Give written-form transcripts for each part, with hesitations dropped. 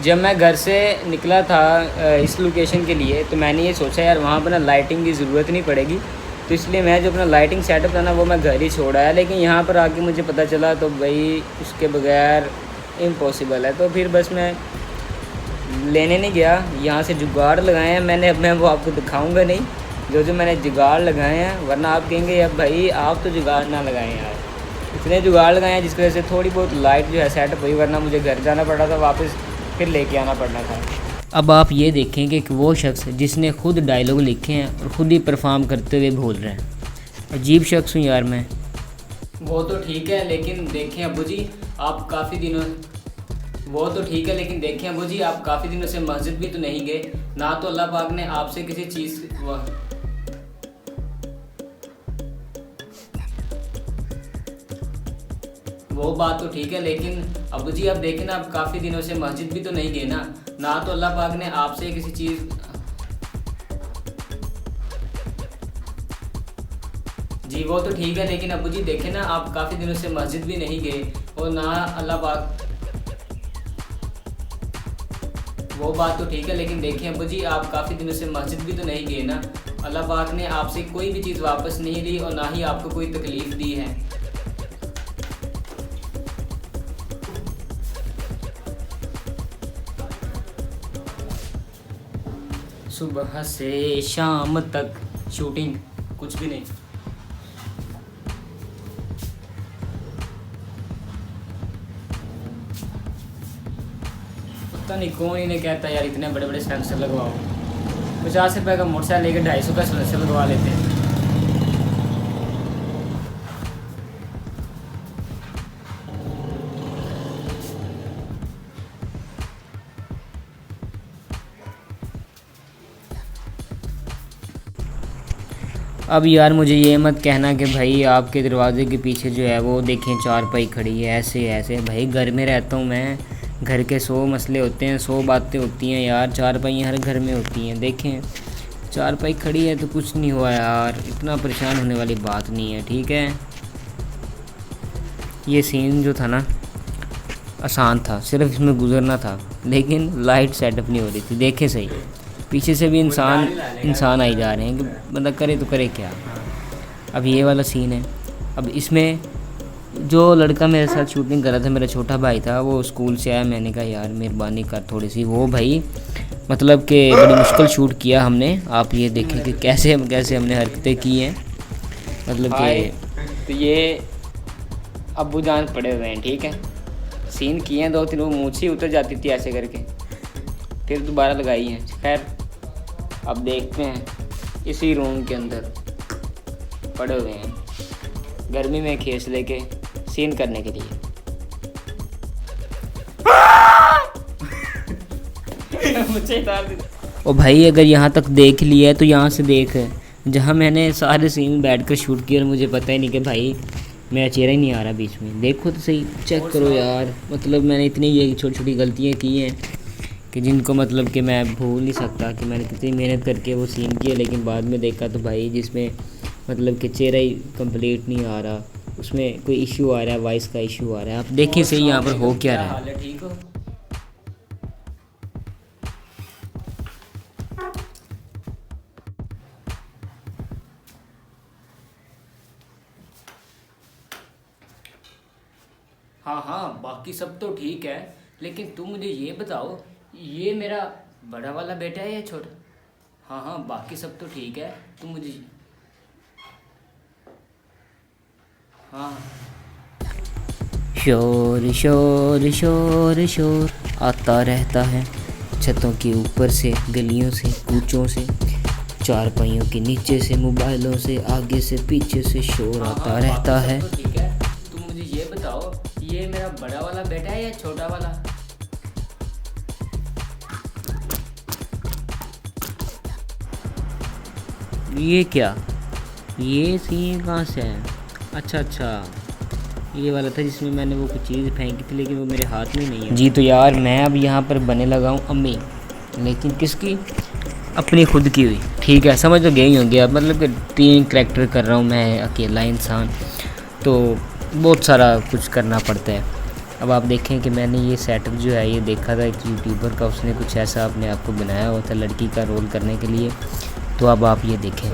जब मैं घर से निकला था इस लोकेशन के लिए, तो मैंने ये सोचा यार वहाँ पर ना लाइटिंग की ज़रूरत नहीं पड़ेगी, तो इसलिए मैं जो अपना लाइटिंग सेटअप था ना वो मैं घर ही छोड़ आया। लेकिन यहाँ पर आके मुझे पता चला तो भाई उसके बगैर इम्पॉसिबल है। तो फिर बस मैं लेने नहीं गया, यहाँ से जुगाड़ लगाए हैं मैंने। अब मैं वो आपको दिखाऊँगा नहीं जो जो मैंने जुगाड़ लगाए हैं, वरना आप कहेंगे अब भाई आप तो जुगाड़ ना लगाएं यार। इतने जुगाड़ लगाए हैं जिसकी वजह से थोड़ी बहुत लाइट जो है सेटअप हुई, वरना मुझे घर जाना पड़ा था वापस, फिर लेके आना पड़ना था। अब आप ये देखेंगे कि वो शख्स जिसने खुद डायलॉग लिखे हैं और ख़ुद ही परफॉर्म करते हुए बोल रहे हैं। अजीब शख्स हूँ यार मैं। वो तो ठीक है लेकिन देखें अबू जी आप काफ़ी दिनों वो तो ठीक है लेकिन देखें अबू जी आप काफ़ी दिनों से मस्जिद भी तो नहीं गए ना, तो अल्लाह पाक ने आपसे किसी चीज़ वो बात तो ठीक है लेकिन अबू जी आप देखें ना, आप काफ़ी दिनों से मस्जिद भी तो नहीं गए ना तो अल्लाह पाक ने आपसे किसी चीज़ जी वो तो ठीक है लेकिन अबू जी देखें ना, आप काफ़ी दिनों से मस्जिद भी नहीं गए और ना अल्लाह पाक वो बात तो ठीक है लेकिन देखें अबू जी आप काफ़ी दिनों से मस्जिद भी तो नहीं गए ना, अल्लाह पाक ने आपसे कोई भी चीज़ वापस नहीं ली और ना ही आपको कोई तकलीफ़ दी है। सुबह से शाम तक शूटिंग, कुछ भी नहीं। पता नहीं कौन इन्हें कहता है यार इतने बड़े बड़े सेंसर लगवाओ। 50 रुपये का मोटरसाइकिल लेकर 250 का सेंसर लगवा लेते हैं। अब यार मुझे ये मत कहना कि भाई आपके दरवाज़े के पीछे जो है वो देखें चारपाई खड़ी है ऐसे ऐसे। भाई घर में रहता हूँ मैं, घर के 100 मसले होते हैं, 100 बातें होती हैं यार। चारपाई हर घर में होती हैं। देखें चारपाई खड़ी है तो कुछ नहीं हुआ यार, इतना परेशान होने वाली बात नहीं है, ठीक है। ये सीन जो था ना आसान था, सिर्फ इसमें गुजरना था, लेकिन लाइट सेटअप नहीं हो रही थी। देखें सही पीछे से भी इंसान आई जा रहे हैं कि बंदा करे तो करे क्या। अब ये वाला सीन है। अब इसमें जो लड़का मेरे साथ शूटिंग कर रहा था, मेरा छोटा भाई था, वो स्कूल से आया। मैंने कहा यार मेहरबानी कर थोड़ी सी, वो भाई मतलब कि बड़ी मुश्किल शूट किया हमने। आप ये देखें कि कैसे हमने हरकतें की हैं, मतलब कि तो ये अब्बू जान पड़े हुए हैं, ठीक है। सीन किए हैं 2-3, वो मुँह से उतर जाती थी ऐसे करके, फिर दोबारा लगाई है। खैर अब देखते हैं। इसी रूम के अंदर पड़े हुए हैं गर्मी में खेस लेके सीन करने के लिए। मुझे ओ भाई अगर यहाँ तक देख लिया है तो यहाँ से देख, जहाँ मैंने सारे सीन बैठकर शूट किया और मुझे पता ही नहीं कि भाई मेरा चेहरा ही नहीं आ रहा बीच में। देखो तो सही, चेक करो यार। मतलब मैंने इतनी ये छोटी छोटी गलतियाँ की हैं कि जिनको मतलब कि मैं भूल नहीं सकता कि मैंने कितनी मेहनत करके वो सीन किया, लेकिन बाद में देखा तो भाई जिसमें मतलब कि चेहरा ही कंप्लीट नहीं आ रहा, उसमें कोई इशू आ रहा है, वॉइस का इशू आ रहा है। आप देखिए सही यहाँ पर हो क्या रहा है। ठीक हो? हाँ बाकी सब तो ठीक है, लेकिन तुम मुझे ये बताओ ये मेरा बड़ा वाला बेटा है या छोटा? हाँ बाकी सब तो ठीक है, तुम मुझे हाँ। शोर शोर शोर शोर आता रहता है छतों के ऊपर से, गलियों से, कूचों से, चारपाइयों के नीचे से, मोबाइलों से, आगे से पीछे से शोर आता रहता है। तो ठीक है, तुम मुझे ये बताओ ये मेरा बड़ा वाला बेटा है या छोटा वाला? ये क्या, ये सीन कहाँ से है? अच्छा ये वाला था जिसमें मैंने वो कुछ चीज़ फेंकी थी, लेकिन वो मेरे हाथ में नहीं है। जी तो यार मैं अब यहाँ पर बने लगा हूँ अम्मी, लेकिन किसकी? अपनी खुद की हुई, ठीक है। समझ तो गए ही होंगे अब, मतलब कि 3 करैक्टर कर रहा हूँ मैं, अकेला इंसान, तो बहुत सारा कुछ करना पड़ता है। अब आप देखें कि मैंने ये सेटअप जो है ये देखा था एक यूट्यूबर का, उसने कुछ ऐसा अपने आप को बनाया हुआ था लड़की का रोल करने के लिए। तो अब आप ये देखें।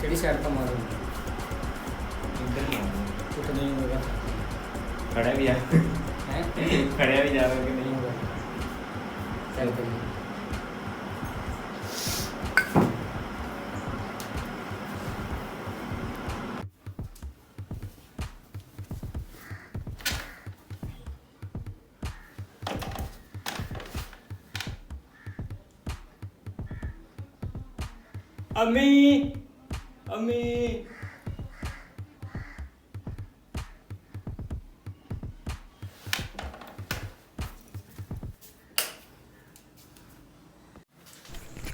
केड़ी साइड पर मारो कुछ नहीं होगा। खड़ा भी जा हैं खड़ा भी जाओगे कि नहीं? होगा। चल करिए। अम्मी अम्मी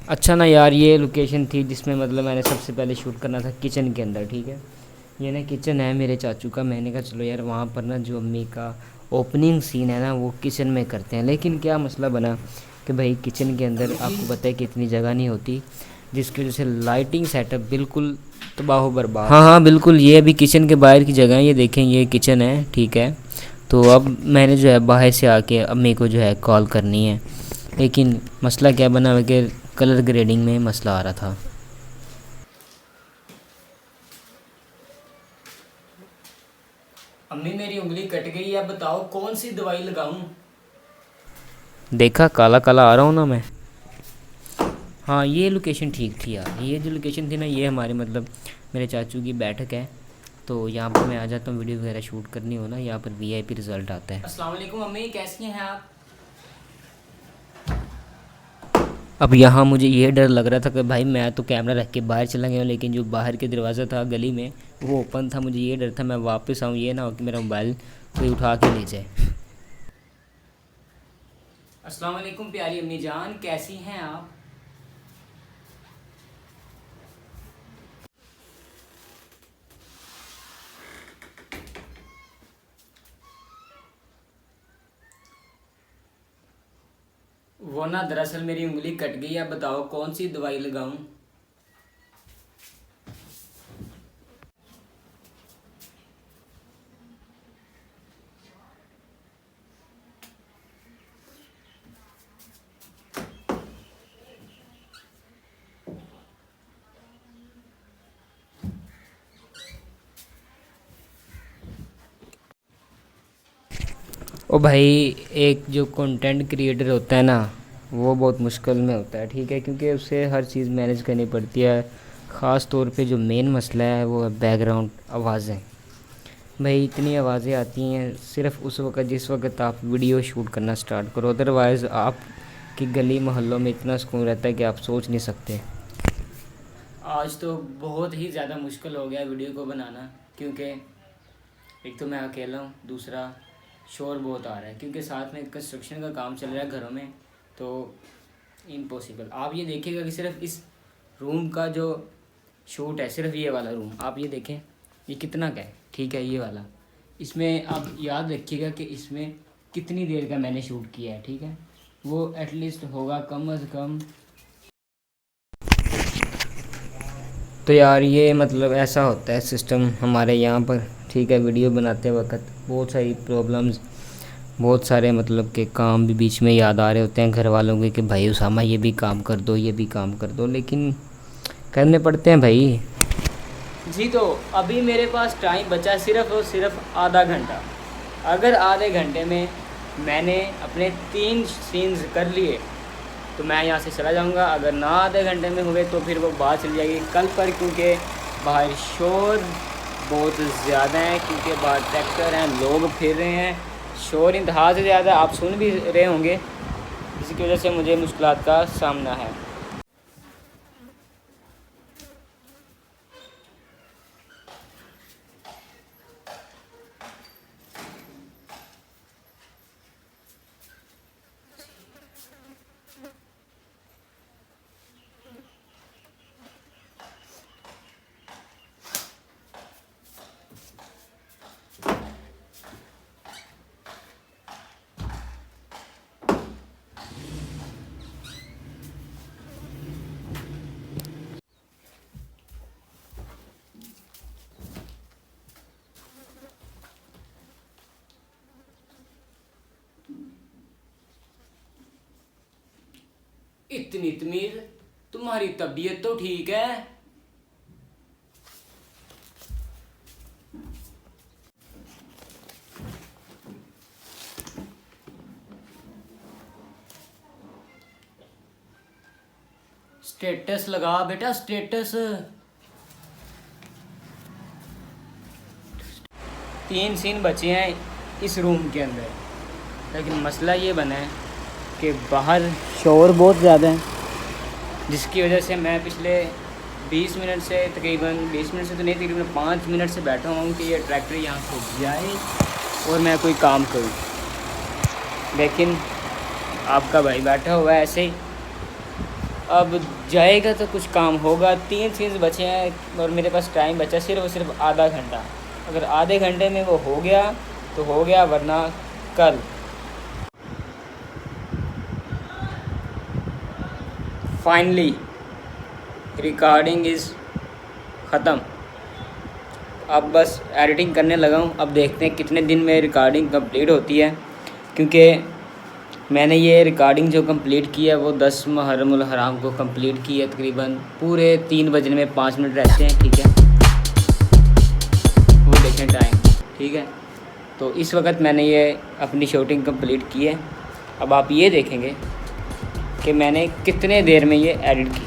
अच्छा ना यार, ये लोकेशन थी जिसमें मतलब मैंने सबसे पहले शूट करना था किचन के अंदर, ठीक है। ये ना किचन है मेरे चाचू का। मैंने कहा चलो यार वहाँ पर ना जो अम्मी का ओपनिंग सीन है ना वो किचन में करते हैं। लेकिन क्या मसला बना कि भाई किचन के अंदर आपको पता है कि इतनी जगह नहीं होती, जिसकी वजह से लाइटिंग सेटअप बिल्कुल तबाह बर्बाद। हाँ हाँ बिल्कुल, ये अभी किचन के बाहर की जगह है, ये देखें ये किचन है, ठीक है। तो अब मैंने जो है बाहर से आके अम्मी को जो है कॉल करनी है। लेकिन मसला क्या बना हुआ कि कलर ग्रेडिंग में मसला आ रहा था। अम्मी मेरी उंगली कट गई है, बताओ कौन सी दवाई लगाऊं? देखा काला काला आ रहा हूँ ना मैं। हाँ ये लोकेशन ठीक थी यार, ये जो लोकेशन थी ना ये हमारे मतलब मेरे चाचू की बैठक है। तो यहाँ पर मैं आ जाता हूँ, वीडियो वगैरह शूट करनी हो ना, यहाँ पर वीआईपी रिज़ल्ट आता है। अस्सलाम वालेकुम अम्मी, कैसी हैं आप? अब यहाँ मुझे ये डर लग रहा था कि भाई मैं तो कैमरा रख के बाहर चला गया हूँ, लेकिन जो बाहर के दरवाज़ा था गली में वो ओपन था। मुझे ये डर था मैं वापस आऊँ, ये ना हो कि मेरा मोबाइल कोई उठा के ले जाए। अस्सलाम वालेकुम प्यारी अम्मी जान, कैसी हैं आप? वो ना दरअसल मेरी उंगली कट गई है, बताओ कौन सी दवाई लगाऊं? ओ भाई, एक जो कंटेंट क्रिएटर होता है ना वो बहुत मुश्किल में होता है, ठीक है, क्योंकि उसे हर चीज़ मैनेज करनी पड़ती है। ख़ास तौर पे जो मेन मसला है वो है बैकग्राउंड आवाज़ें। भाई इतनी आवाज़ें आती हैं सिर्फ उस वक्त जिस वक्त आप वीडियो शूट करना स्टार्ट करो, अदरवाइज़ आप की गली मोहल्लों में इतना सुकून रहता है कि आप सोच नहीं सकते। आज तो बहुत ही ज़्यादा मुश्किल हो गया वीडियो को बनाना, क्योंकि एक तो मैं अकेला हूँ, दूसरा शोर बहुत आ रहा है, क्योंकि साथ में कंस्ट्रक्शन का काम चल रहा है घरों में, तो इम्पॉसिबल। आप ये देखिएगा कि सिर्फ इस रूम का जो शूट है, सिर्फ ये वाला रूम आप ये देखें ये कितना का है, ठीक है, ये वाला। इसमें आप याद रखिएगा कि इसमें कितनी देर का मैंने शूट किया है, ठीक है। वो एटलीस्ट होगा कम अज़ कम। तो यार ये मतलब ऐसा होता है सिस्टम हमारे यहाँ पर, ठीक है। वीडियो बनाते वक्त बहुत सारी प्रॉब्लम्स, बहुत सारे मतलब के काम भी बीच में याद आ रहे होते हैं घर वालों के कि भाई उसामा ये भी काम कर दो, ये भी काम कर दो, लेकिन करने पड़ते हैं भाई। जी तो अभी मेरे पास टाइम बचा सिर्फ और सिर्फ आधा घंटा। अगर आधे घंटे में मैंने अपने 3 सीन्स कर लिए तो मैं यहाँ से चला जाऊँगा। अगर ना आधे घंटे में हुए तो फिर वो बात चल जाएगी कल पर, क्योंकि बाहर शोर बहुत ज़्यादा है, क्योंकि बाहर ट्रैक्टर हैं, लोग फिर रहे हैं, शोर इंतहा से ज़्यादा आप सुन भी रहे होंगे, जिसकी वजह से मुझे मुश्किलात का सामना है। इतनी तमीज, तुम्हारी तबीयत तो ठीक है। स्टेटस लगा बेटा, स्टेटस। 3 सीन बचे हैं इस रूम के अंदर, लेकिन मसला ये बना है कि बाहर शोर बहुत ज़्यादा है, जिसकी वजह से मैं पिछले 20 मिनट से तकरीबन 20 मिनट से तो नहीं, तकरीबन 5 मिनट से बैठा हूँ कि ये ट्रैक्टर यहाँ से जाए और मैं कोई काम करूँ। लेकिन आपका भाई बैठा हुआ है ऐसे ही, अब जाएगा तो कुछ काम होगा। 3 चीज़ बचे हैं और मेरे पास टाइम बचा सिर्फ और सिर्फ आधा घंटा। अगर आधे घंटे में वो हो गया तो हो गया, वरना कल। फाइनली रिकॉर्डिंग इज़ ख़त्म। अब बस एडिटिंग करने लगा हूँ। अब देखते हैं कितने दिन में रिकॉर्डिंग कंप्लीट होती है, क्योंकि मैंने ये रिकॉर्डिंग जो कंप्लीट की है वो 10 मुहर्रमुल हराम को कंप्लीट की है। तकरीबन पूरे 3 बजने में 5 मिनट रहते हैं, ठीक है, वो देखें टाइम, ठीक है। तो इस वक्त मैंने ये अपनी शूटिंग कंप्लीट की है। अब आप ये देखेंगे कि मैंने कितने देर में ये एडिट की।